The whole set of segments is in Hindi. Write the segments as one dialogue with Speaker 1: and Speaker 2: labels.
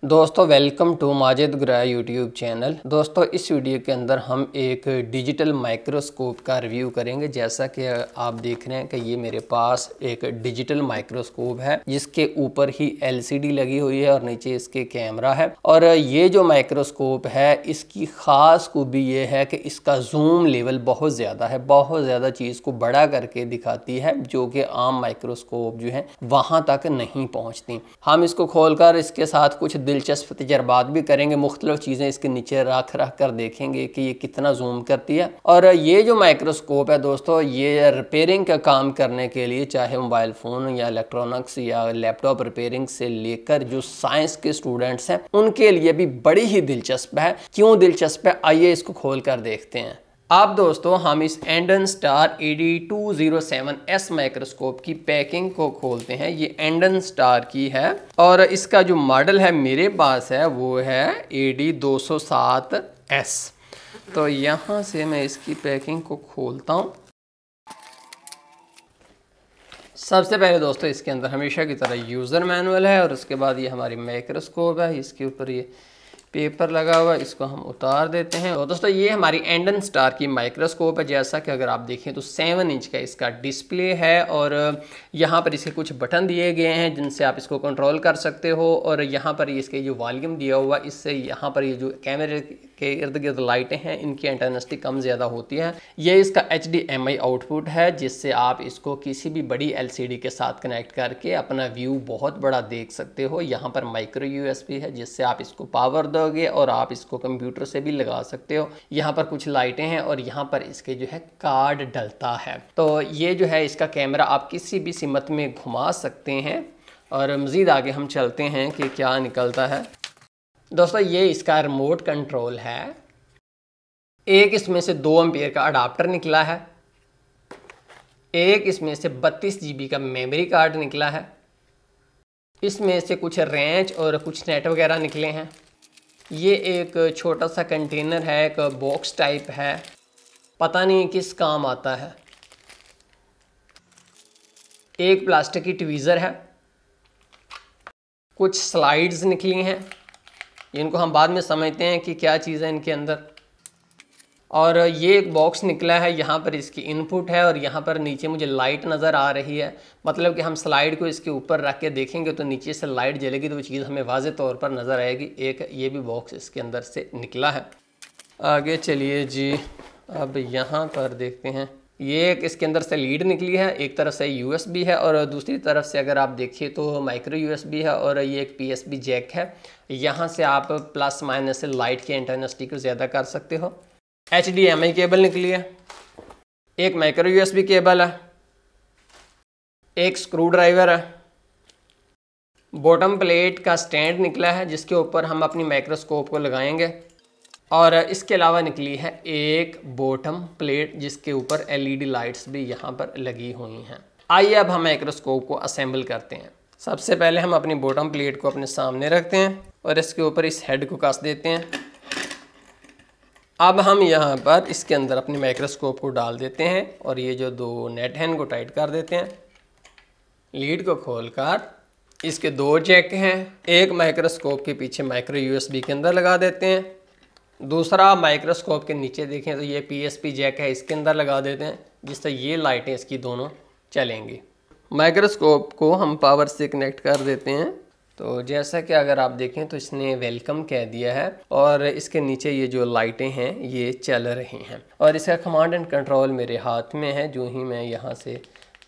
Speaker 1: दोस्तों welcome to Majid Guraya YouTube channel. दोस्तों इस वीडियो के अंदर हम एक डिजिटल माइक्रोस्कोप का रिव्यू करेंगे। जैसा कि आप देख रहे हैं कि ये मेरे पास एक डिजिटल माइक्रोस्कोप है जिसके ऊपर ही एलसीडी लगी हुई है और नीचे इसके कैमरा है। और ये जो माइक्रोस्कोप है इसकी ख़ास खूबी ये है कि इसका जूम लेवल बहुत ज़्यादा है, बहुत ज़्यादा चीज़ को बड़ा करके दिखाती है जो कि आम माइक्रोस्कोप जो है वहाँ तक नहीं पहुँचती। हम इसको खोलकर इसके साथ कुछ दिलचस्प तजर्बात भी करेंगे, मुख्तलिफ चीज़ें इसके नीचे रख कर देखेंगे कि ये कितना जूम करती है। और ये जो माइक्रोस्कोप है दोस्तों, ये रिपेयरिंग का काम करने के लिए, चाहे मोबाइल फ़ोन या इलेक्ट्रॉनिक्स या लैपटॉप रिपेयरिंग से लेकर जो साइंस के स्टूडेंट्स हैं उनके लिए भी बड़ी ही दिलचस्प है। क्यों दिलचस्प है, आइए इसको खोल कर देखते हैं। अब दोस्तों हम इस एंडन स्टार AD207S माइक्रोस्कोप की पैकिंग को खोलते हैं। ये एंडन स्टार की है और इसका जो मॉडल है मेरे पास है वो है AD207S। तो यहाँ से मैं इसकी पैकिंग को खोलता हूँ। सबसे पहले दोस्तों इसके अंदर हमेशा की तरह यूज़र मैनुअल है और उसके बाद ये हमारी माइक्रोस्कोप है। इसके ऊपर ये पेपर लगा हुआ है, इसको हम उतार देते हैं। तो दोस्तों ये हमारी एंडन स्टार की माइक्रोस्कोप है। जैसा कि अगर आप देखें तो 7 इंच का इसका डिस्प्ले है और यहाँ पर इसके कुछ बटन दिए गए हैं जिनसे आप इसको कंट्रोल कर सकते हो। और यहाँ पर इसके जो वॉल्यूम दिया हुआ, इससे यहाँ पर ये जो कैमरे के इर्द गिर्द लाइटें हैं इनकी इंटेंसिटी कम ज़्यादा होती है। ये इसका HDMI आउटपुट है जिससे आप इसको किसी भी बड़ी LCD के साथ कनेक्ट करके अपना व्यू बहुत बड़ा देख सकते हो। यहाँ पर माइक्रो USB है जिससे आप इसको पावर दोगे और आप इसको कंप्यूटर से भी लगा सकते हो। यहाँ पर कुछ लाइटें हैं और यहाँ पर इसके जो है कार्ड डलता है। तो ये जो है इसका कैमरा आप किसी भी सिमत में घुमा सकते हैं। और मज़ीद आगे हम चलते हैं कि क्या निकलता है। दोस्तों ये इसका रिमोट कंट्रोल है। एक इसमें से 2 एम्पियर का अडाप्टर निकला है। एक इसमें से 32 GB का मेमोरी कार्ड निकला है। इसमें से कुछ रेंच और कुछ नेट वगैरह निकले हैं। ये एक छोटा सा कंटेनर है, एक बॉक्स टाइप है, पता नहीं किस काम आता है। एक प्लास्टिक की ट्वीज़र है। कुछ स्लाइड्स निकली हैं, इनको हम बाद में समझते हैं कि क्या चीज़ है इनके अंदर। और ये एक बॉक्स निकला है, यहाँ पर इसकी इनपुट है और यहाँ पर नीचे मुझे लाइट नज़र आ रही है। मतलब कि हम स्लाइड को इसके ऊपर रख के देखेंगे तो नीचे से लाइट जलेगी तो वो चीज़ हमें वाज़े तौर पर नज़र आएगी। एक ये भी बॉक्स इसके अंदर से निकला है। आगे चलिए जी, अब यहाँ पर देखते हैं। ये एक इसके अंदर से लीड निकली है, एक तरफ से USB है और दूसरी तरफ से अगर आप देखिए तो माइक्रो USB है और ये एक PSB जैक है। यहाँ से आप प्लस माइनस से लाइट की इंटेंसिटी को ज़्यादा कर सकते हो। HDMI केबल निकली है। एक माइक्रो USB केबल है। एक स्क्रू ड्राइवर है। बॉटम प्लेट का स्टैंड निकला है जिसके ऊपर हम अपनी माइक्रोस्कोप को लगाएंगे। और इसके अलावा निकली है एक बॉटम प्लेट जिसके ऊपर LED लाइट्स भी यहाँ पर लगी हुई हैं। आइए अब हम माइक्रोस्कोप को असेंबल करते हैं। सबसे पहले हम अपनी बॉटम प्लेट को अपने सामने रखते हैं और इसके ऊपर इस हेड को कस देते हैं। अब हम यहाँ पर इसके अंदर अपनी माइक्रोस्कोप को डाल देते हैं और ये जो 2 नेट हैं इनको टाइट कर देते हैं। लीड को खोलकर इसके 2 जैक हैं, एक माइक्रोस्कोप के पीछे माइक्रो USB के अंदर लगा देते हैं। दूसरा माइक्रोस्कोप के नीचे देखें तो ये PSP जैक है, इसके अंदर लगा देते हैं जिससे ये लाइटें इसकी दोनों चलेंगी। माइक्रोस्कोप को हम पावर से कनेक्ट कर देते हैं। तो जैसा कि अगर आप देखें तो इसने वेलकम कह दिया है और इसके नीचे ये जो लाइटें हैं ये चल रही हैं और इसका कमांड एंड कंट्रोल मेरे हाथ में है। जो ही मैं यहाँ से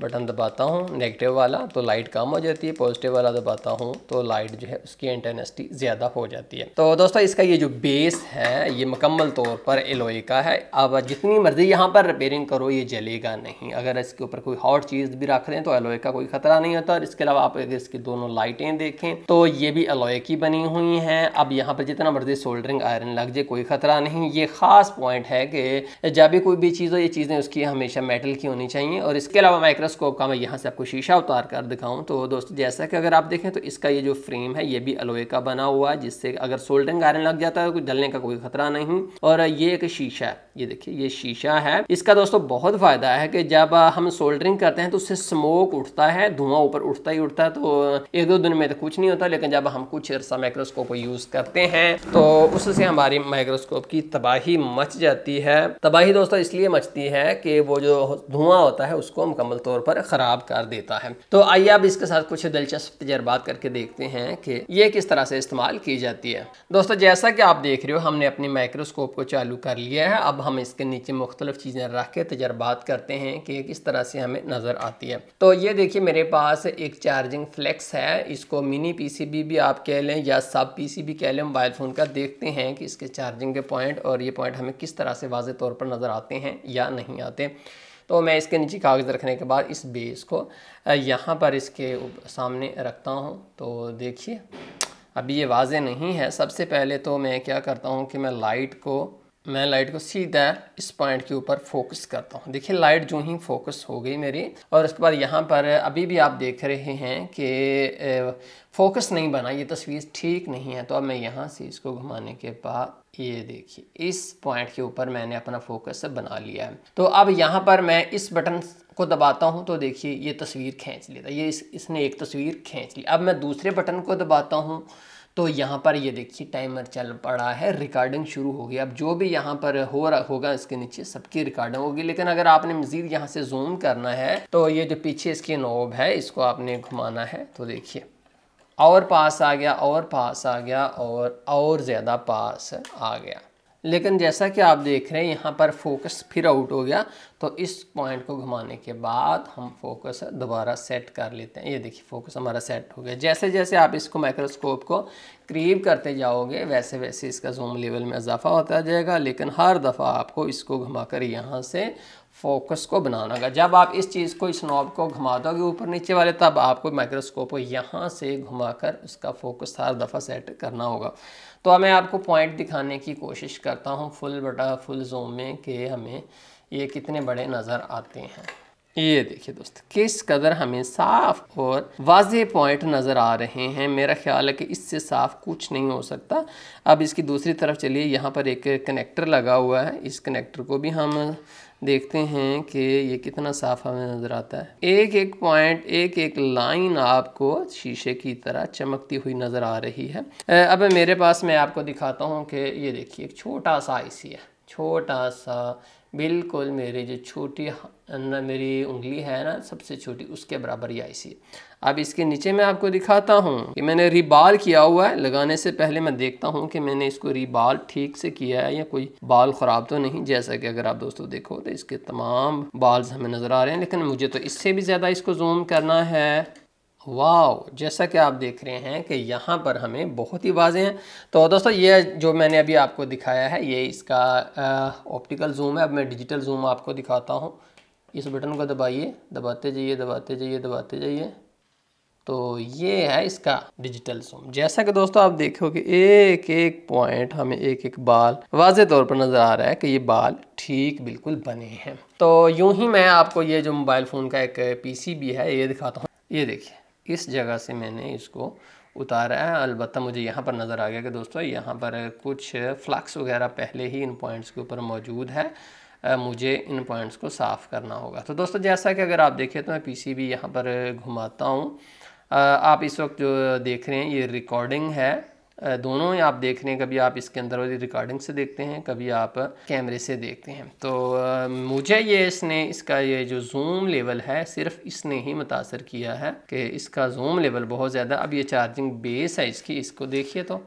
Speaker 1: बटन दबाता हूँ नेगेटिव वाला तो लाइट कम हो जाती है, पॉजिटिव वाला दबाता हूँ तो लाइट जो है उसकी इंटेंसिटी ज़्यादा हो जाती है। तो दोस्तों इसका ये जो बेस है ये मुकम्मल तौर पर एलॉय का है। अब जितनी मर्जी यहाँ पर रिपेयरिंग करो ये जलेगा नहीं। अगर इसके ऊपर कोई हॉट चीज़ भी रख दें तो एलॉय का कोई ख़तरा नहीं होता। और इसके अलावा आप अगर इसकी दोनों लाइटें देखें तो ये भी एलॉय की बनी हुई हैं। अब यहाँ पर जितना मर्जी सोल्डरिंग आयरन लग जाए कोई ख़तरा नहीं। ये ख़ास पॉइंट है कि जब भी कोई भी चीज़ हो ये चीज़ें उसकी हमेशा मेटल की होनी चाहिए। और इसके अलावा माइक्रो माइक्रोस्कोप का मैं यहाँ से आपको शीशा उतार कर दिखाऊं तो दोस्तों जैसा कि अगर आप देखें तो इसका ये जो फ्रेम है ये भी एलॉय का बना हुआ है, जिससे अगर सोल्डरिंग आयरन लग जाता है तो जलने का कोई खतरा नहीं। और ये एक शीशा है, ये देखिए ये शीशा है। इसका दोस्तों बहुत फ़ायदा है कि जब हम सोल्डरिंग करते हैं तो उससे स्मोक उठता है, धुआं ऊपर उठता ही उठता है, तो 1-2 दिन में तो कुछ नहीं होता, लेकिन जब हम कुछ अर्सा माइक्रोस्कोप को यूज़ करते हैं तो उससे हमारी माइक्रोस्कोप की तबाही मच जाती है। तबाही दोस्तों इसलिए मचती है कि वो जो धुआं होता है उसको मुकम्मल तौर पर ख़राब कर देता है। तो आइए अब इसके साथ कुछ दिलचस्प तजर्बात करके देखते हैं कि ये किस तरह से इस्तेमाल की जाती है। दोस्तों जैसा कि आप देख रहे हो हमने अपनी माइक्रोस्कोप को चालू कर लिया है। अब हम इसके नीचे मुख्तलिफ चीज़ें रख के तजर्बात करते हैं कि किस तरह से हमें नज़र आती है। तो ये देखिए मेरे पास एक चार्जिंग फ्लेक्स है, इसको मिनी पीसीबी भी आप कह लें या सब पीसीबी कह लें मोबाइल फ़ोन का। देखते हैं कि इसके चार्जिंग के पॉइंट और ये पॉइंट हमें किस तरह से वाज़े तौर पर नज़र आते हैं या नहीं आते। तो मैं इसके नीचे कागज़ रखने के बाद इस बेस को यहाँ पर इसके सामने रखता हूँ। तो देखिए अभी ये वाज़े नहीं है। सबसे पहले तो मैं क्या करता हूँ कि मैं लाइट को सीधा इस पॉइंट के ऊपर फोकस करता हूँ। देखिए लाइट जो ही फोकस हो गई मेरी, और उसके बाद यहाँ पर अभी भी आप देख रहे हैं कि फोकस नहीं बना, ये तस्वीर ठीक नहीं है। तो अब मैं यहाँ से इसको घुमाने के बाद ये देखिए इस पॉइंट के ऊपर मैंने अपना फोकस बना लिया है। तो अब यहाँ पर मैं इस बटन को दबाता हूँ तो देखिए ये तस्वीर खींच लेता है, ये इसने एक तस्वीर खींच ली। अब मैं दूसरे बटन को दबाता हूँ तो यहाँ पर ये देखिए टाइमर चल पड़ा है, रिकॉर्डिंग शुरू हो गई। अब जो भी यहाँ पर हो रहा होगा इसके नीचे सबकी रिकॉर्डिंग होगी। लेकिन अगर आपने मज़ीद यहाँ से जूम करना है तो ये जो पीछे इसकी नोब है इसको आपने घुमाना है। तो देखिए और पास आ गया, और पास आ गया, और ज़्यादा पास आ गया। लेकिन जैसा कि आप देख रहे हैं यहाँ पर फोकस फिर आउट हो गया। तो इस पॉइंट को घुमाने के बाद हम फोकस दोबारा सेट कर लेते हैं। ये देखिए फोकस हमारा सेट हो गया। जैसे जैसे आप इसको माइक्रोस्कोप को करीब करते जाओगे वैसे वैसे इसका जूम लेवल में इजाफा होता जाएगा। लेकिन हर दफ़ा आपको इसको घुमाकर यहाँ से फोकस को बनाना होगा। जब आप इस चीज़ को, इस नॉब को घुमा दोगे ऊपर नीचे वाले, तब आपको माइक्रोस्कोप को यहाँ से घुमाकर उसका फोकस हर दफ़ा सेट करना होगा। तो मैं आपको पॉइंट दिखाने की कोशिश करता हूँ फुल जूम में कि हमें ये कितने बड़े नज़र आते हैं। ये देखिए दोस्त किस कदर हमें साफ और वाज़े पॉइंट नज़र आ रहे हैं। मेरा ख्याल है कि इससे साफ कुछ नहीं हो सकता। अब इसकी दूसरी तरफ चलिए, यहाँ पर एक कनेक्टर लगा हुआ है, इस कनेक्टर को भी हम देखते हैं कि ये कितना साफ हमें नज़र आता है। एक एक पॉइंट, एक एक लाइन आपको शीशे की तरह चमकती हुई नज़र आ रही है। अब मेरे पास मैं आपको दिखाता हूँ कि ये देखिए एक छोटा सा आईसी है, छोटा सा, बिल्कुल मेरी जो छोटी मेरी उंगली है ना सबसे छोटी उसके बराबर ये आईसी है। अब इसके नीचे मैं आपको दिखाता हूँ कि मैंने रीबाल किया हुआ है। लगाने से पहले मैं देखता हूँ कि मैंने इसको रीबाल ठीक से किया है या कोई बाल ख़राब तो नहीं। जैसा कि अगर आप दोस्तों देखो तो इसके तमाम बाल्स हमें नज़र आ रहे हैं, लेकिन मुझे तो इससे भी ज़्यादा इसको जूम करना है। वाह, जैसा कि आप देख रहे हैं कि यहाँ पर हमें बहुत ही वाज़े हैं। तो दोस्तों ये जो मैंने अभी आपको दिखाया है ये इसका ऑप्टिकल जूम है। अब मैं डिजिटल जूम आपको दिखाता हूँ। इस बटन को दबाइए, दबाते जाइए, दबाते जाइए, दबाते जाइए। तो ये है इसका डिजिटल जूम। जैसा कि दोस्तों आप देखोगे एक एक पॉइंट हमें एक एक बाल वाज़े तौर पर नज़र आ रहा है कि ये बाल ठीक बिल्कुल बने हैं। तो यूं ही मैं आपको ये जो मोबाइल फ़ोन का एक पीसीबी है ये दिखाता हूँ। ये देखिए इस जगह से मैंने इसको उतारा है। अलबत्ता मुझे यहाँ पर नज़र आ गया कि दोस्तों यहाँ पर कुछ फ्लक्स वगैरह पहले ही इन पॉइंट्स के ऊपर मौजूद है। मुझे इन पॉइंट्स को साफ़ करना होगा। तो दोस्तों जैसा कि अगर आप देखें तो मैं पीसीबी यहाँ पर घुमाता हूँ। आप इस वक्त जो देख रहे हैं ये रिकॉर्डिंग है। दोनों ही आप देख रहे हैं, कभी आप इसके अंदर वाली रिकॉर्डिंग से देखते हैं, कभी आप कैमरे से देखते हैं। तो मुझे ये इसका ये जो जूम लेवल है सिर्फ इसने ही मुतासर किया है कि इसका जूम लेवल बहुत ज़्यादा। अब ये चार्जिंग बेस है इसकी, इसको देखिए तो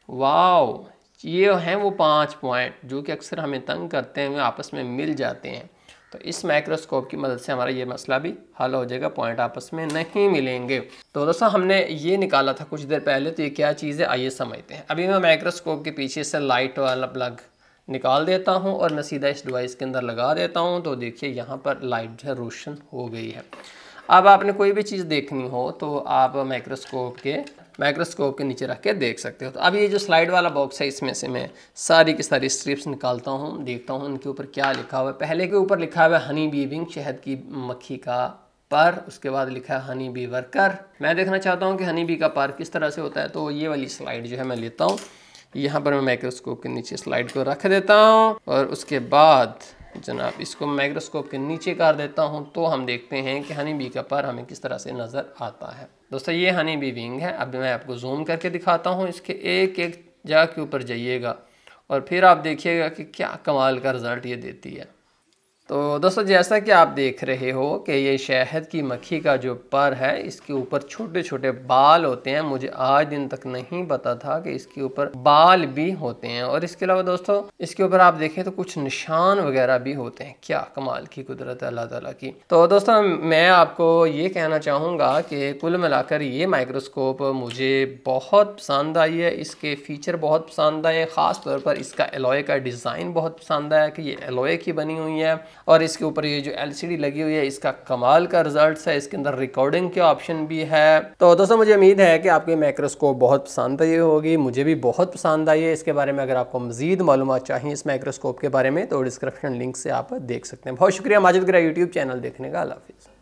Speaker 1: वाओ, ये हैं वो 5 पॉइंट जो कि अक्सर हमें तंग करते हैं, आपस में मिल जाते हैं। तो इस माइक्रोस्कोप की मदद से हमारा ये मसला भी हल हो जाएगा, पॉइंट आपस में नहीं मिलेंगे। तो दोस्तों हमने ये निकाला था कुछ देर पहले, तो ये क्या चीज़ है आइए समझते हैं। अभी मैं माइक्रोस्कोप के पीछे से लाइट वाला प्लग निकाल देता हूँ और मैं सीधा इस डिवाइस के अंदर लगा देता हूँ। तो देखिए यहाँ पर लाइट जो है रोशन हो गई है। अब आपने कोई भी चीज़ देखनी हो तो आप माइक्रोस्कोप के माइक्रोस्कोप के नीचे रख के देख सकते हो। तो अब ये जो स्लाइड वाला बॉक्स है, इसमें से मैं सारी की सारी स्ट्रिप्स निकालता हूँ, देखता हूँ इनके ऊपर क्या लिखा हुआ है। पहले के ऊपर लिखा हुआ है हनी बी विंग, शहद की मक्खी का पर, उसके बाद लिखा है हनी बी वर्कर। मैं देखना चाहता हूँ कि हनी बी का पर किस तरह से होता है, तो ये वाली स्लाइड जो है मैं लेता हूँ, यहाँ पर मैं माइक्रोस्कोप के नीचे स्लाइड को रख देता हूँ और उसके बाद जनाब इसको माइक्रोस्कोप के नीचे कर देता हूँ। तो हम देखते हैं कि हनी बी का पर हमें किस तरह से नज़र आता है। दोस्तों ये हनी बी विंग है। अब मैं आपको जूम करके दिखाता हूँ, इसके एक एक जगह के ऊपर जाइएगा और फिर आप देखिएगा कि क्या कमाल का रिज़ल्ट ये देती है। तो दोस्तों जैसा कि आप देख रहे हो कि ये शहद की मक्खी का जो पर है, इसके ऊपर छोटे छोटे बाल होते हैं। मुझे आज दिन तक नहीं पता था कि इसके ऊपर बाल भी होते हैं। और इसके अलावा दोस्तों इसके ऊपर आप देखें तो कुछ निशान वगैरह भी होते हैं। क्या कमाल की कुदरत है अल्लाह ताला की। तो दोस्तों मैं आपको ये कहना चाहूँगा कि कुल मिलाकर ये माइक्रोस्कोप मुझे बहुत पसंद आई है। इसके फीचर बहुत पसंद आए, ख़ास तौर पर इसका एलॉय का डिज़ाइन बहुत पसंद आया कि ये एलॉय की बनी हुई है और इसके ऊपर ये जो LCD लगी हुई है इसका कमाल का रिजल्ट है। इसके अंदर रिकॉर्डिंग के ऑप्शन भी है। तो दोस्तों मुझे उम्मीद है कि आपको माइक्रोस्कोप बहुत पसंद आई होगी, मुझे भी बहुत पसंद आई है। इसके बारे में अगर आपको मज़ीद मालूमात चाहिए इस माइक्रोस्कोप के बारे में तो डिस्क्रिप्शन लिंक से आप देख सकते हैं। बहुत शुक्रिया माजिद गिरा यूट्यूब चैनल देखने का। अल्लाह हाफिज़।